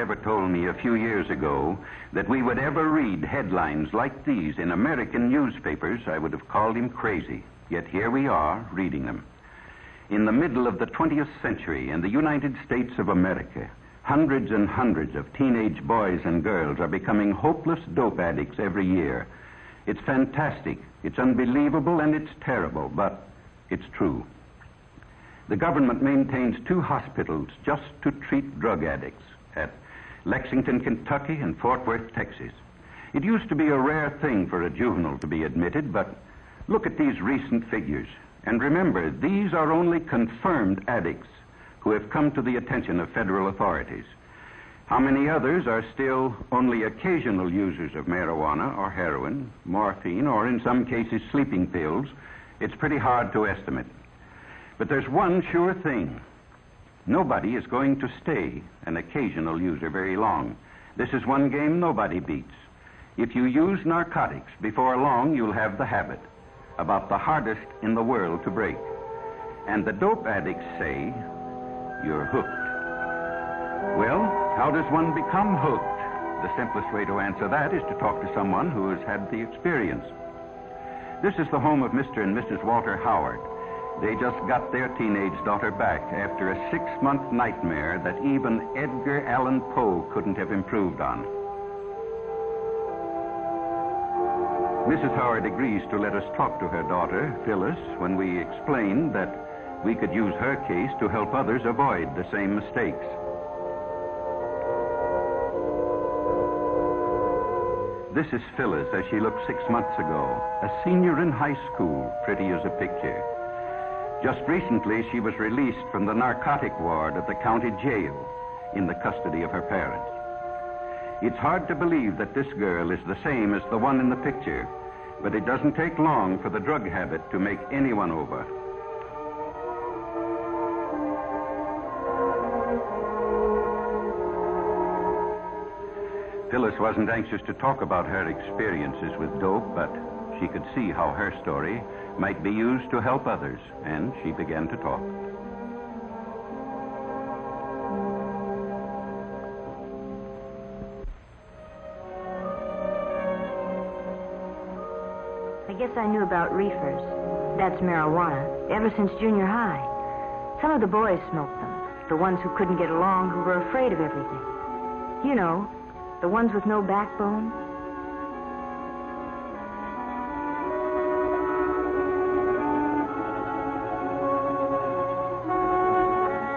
ever told me a few years ago that we would ever read headlines like these in American newspapers, I would have called him crazy. Yet here we are, reading them. In the middle of the 20th century, in the United States of America, hundreds and hundreds of teenage boys and girls are becoming hopeless dope addicts every year. It's fantastic, it's unbelievable, and it's terrible, but it's true. The government maintains 2 hospitals just to treat drug addicts at Lexington, Kentucky, and Fort Worth, Texas. It used to be a rare thing for a juvenile to be admitted, but look at these recent figures. And remember, these are only confirmed addicts who have come to the attention of federal authorities. How many others are still only occasional users of marijuana or heroin, morphine, or in some cases sleeping pills? It's pretty hard to estimate. But there's one sure thing. Nobody is going to stay an occasional user very long. This is one game nobody beats. If you use narcotics, before long you'll have the habit, about the hardest in the world to break. And the dope addicts say, you're hooked. Well, how does one become hooked? The simplest way to answer that is to talk to someone who has had the experience. This is the home of Mr. and Mrs. Walter Howard. They just got their teenage daughter back after a 6-month nightmare that even Edgar Allan Poe couldn't have improved on. Mrs. Howard agrees to let us talk to her daughter, Phyllis, when we explain that we could use her case to help others avoid the same mistakes. This is Phyllis as she looked 6 months ago, a senior in high school, pretty as a picture. Just recently, she was released from the narcotic ward at the county jail in the custody of her parents. It's hard to believe that this girl is the same as the one in the picture, but it doesn't take long for the drug habit to make anyone over. Phyllis wasn't anxious to talk about her experiences with dope, but she could see how her story might be used to help others, and she began to talk. I guess I knew about reefers, that's marijuana, ever since junior high. Some of the boys smoked them, the ones who couldn't get along, who were afraid of everything. You know, the ones with no backbone.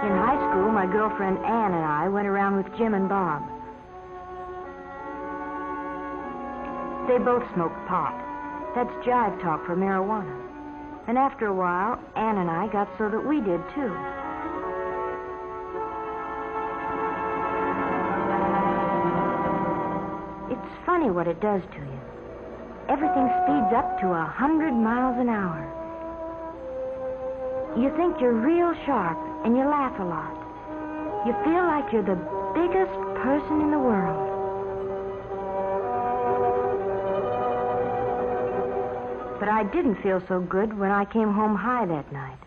In high school, my girlfriend Ann and I went around with Jim and Bob. They both smoked pot. That's jive talk for marijuana. And after a while, Ann and I got so that we did, too. It's funny what it does to you. Everything speeds up to 100 miles an hour. You think you're real sharp, and you laugh a lot. You feel like you're the biggest person in the world. But I didn't feel so good when I came home high that night.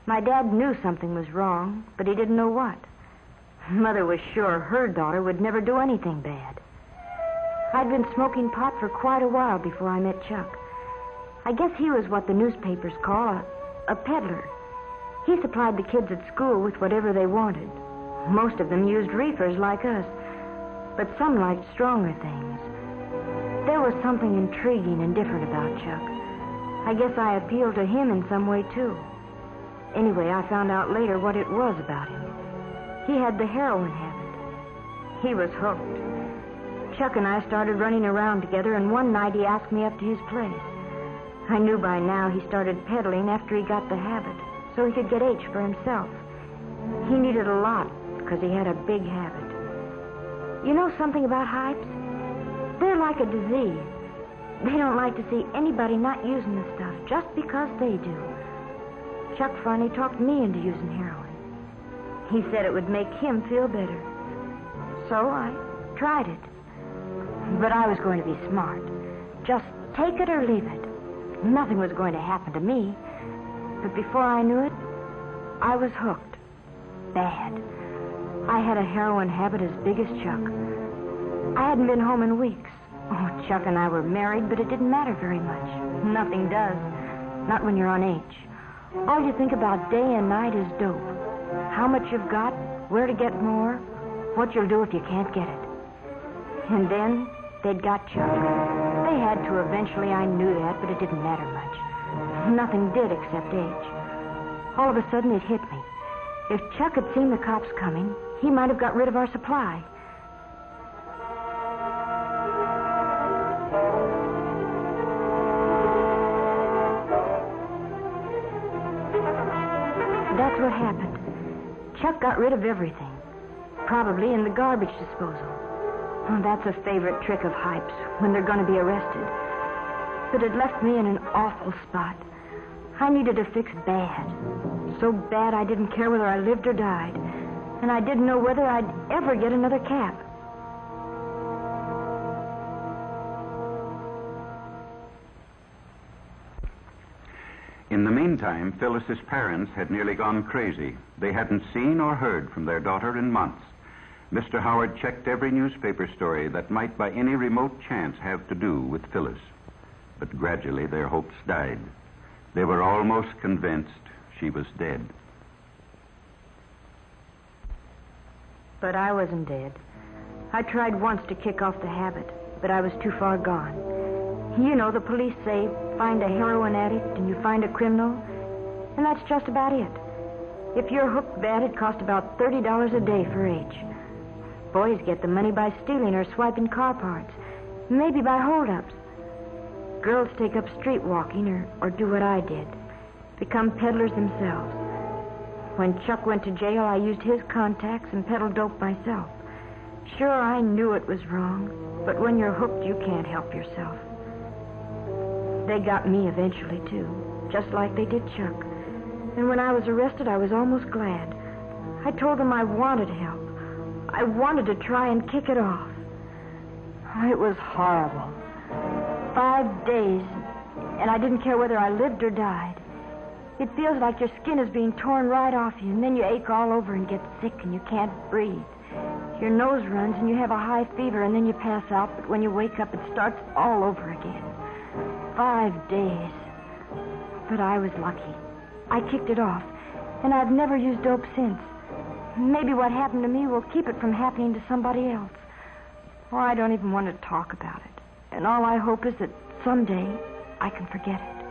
My dad knew something was wrong, but he didn't know what. Mother was sure her daughter would never do anything bad. I'd been smoking pot for quite a while before I met Chuck. I guess he was what the newspapers call a peddler. He supplied the kids at school with whatever they wanted. Most of them used reefers like us, but some liked stronger things. There was something intriguing and different about Chuck. I guess I appealed to him in some way, too. Anyway, I found out later what it was about him. He had the heroin habit. He was hooked. Chuck and I started running around together, and one night he asked me up to his place. I knew by now he started peddling after he got the habit, so he could get H for himself. He needed a lot, because he had a big habit. You know something about hypes? They're like a disease. They don't like to see anybody not using the stuff just because they do. Chuck finally talked me into using heroin. He said it would make him feel better. So I tried it. But I was going to be smart. Just take it or leave it. Nothing was going to happen to me. But before I knew it, I was hooked. Bad. I had a heroin habit as big as Chuck. I hadn't been home in weeks. Oh, Chuck and I were married, but it didn't matter very much. Nothing does. Not when you're on H. All you think about day and night is dope. How much you've got, where to get more, what you'll do if you can't get it. And then they'd got children. They had to eventually, I knew that, but it didn't matter much. Nothing did except age. All of a sudden it hit me. If Chuck had seen the cops coming, he might have got rid of our supply. That's what happened. Chuck got rid of everything. Probably in the garbage disposal. Oh, that's a favorite trick of Hype's when they're going to be arrested. But it left me in an awful spot. I needed a fix bad. So bad I didn't care whether I lived or died. And I didn't know whether I'd ever get another cap. In the meantime, Phyllis's parents had nearly gone crazy. They hadn't seen or heard from their daughter in months. Mr. Howard checked every newspaper story that might by any remote chance have to do with Phyllis. But gradually their hopes died. They were almost convinced she was dead. But I wasn't dead. I tried once to kick off the habit, but I was too far gone. You know, the police say, find a heroin addict and you find a criminal, and that's just about it. If you're hooked bad, it costs about $30 a day for H. Boys get the money by stealing or swiping car parts, maybe by holdups. Girls take up street walking or do what I did, become peddlers themselves. When Chuck went to jail, I used his contacts and peddled dope myself. Sure, I knew it was wrong, but when you're hooked, you can't help yourself. They got me eventually, too, just like they did Chuck. And when I was arrested, I was almost glad. I told them I wanted help. I wanted to try and kick it off. It was horrible. 5 days, and I didn't care whether I lived or died. It feels like your skin is being torn right off you, and then you ache all over and get sick and you can't breathe. Your nose runs and you have a high fever, and then you pass out, but when you wake up, it starts all over again. 5 days. But I was lucky. I kicked it off, and I've never used dope since. Maybe what happened to me will keep it from happening to somebody else. Oh, I don't even want to talk about it. And all I hope is that someday I can forget it.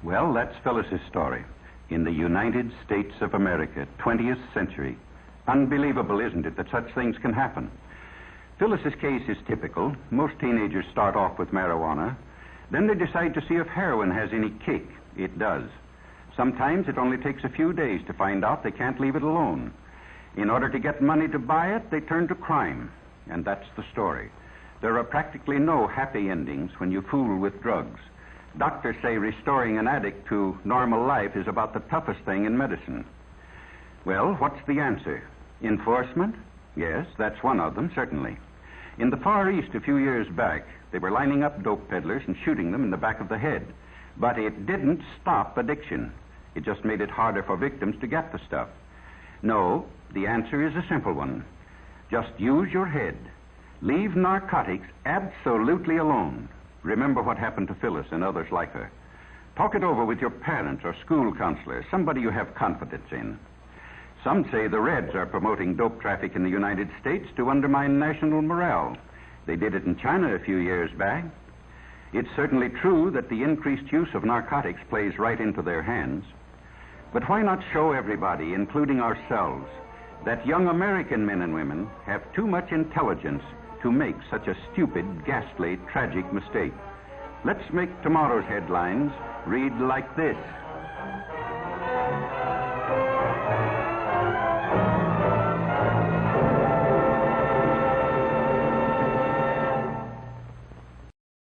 Well, that's Phyllis's story. In the United States of America, 20th century. Unbelievable, isn't it, that such things can happen? Phyllis's case is typical. Most teenagers start off with marijuana. Then they decide to see if heroin has any kick. It does. Sometimes it only takes a few days to find out they can't leave it alone. In order to get money to buy it, they turn to crime. And that's the story. There are practically no happy endings when you fool with drugs. Doctors say restoring an addict to normal life is about the toughest thing in medicine. Well, what's the answer? Enforcement? Yes, that's one of them, certainly. In the Far East a few years back, they were lining up dope peddlers and shooting them in the back of the head. But it didn't stop addiction. It just made it harder for victims to get the stuff. No, the answer is a simple one. Just use your head. Leave narcotics absolutely alone. Remember what happened to Phyllis and others like her. Talk it over with your parents or school counselor, somebody you have confidence in. Some say the Reds are promoting dope traffic in the United States to undermine national morale. They did it in China a few years back. It's certainly true that the increased use of narcotics plays right into their hands. But why not show everybody, including ourselves, that young American men and women have too much intelligence to make such a stupid, ghastly, tragic mistake? Let's make tomorrow's headlines read like this.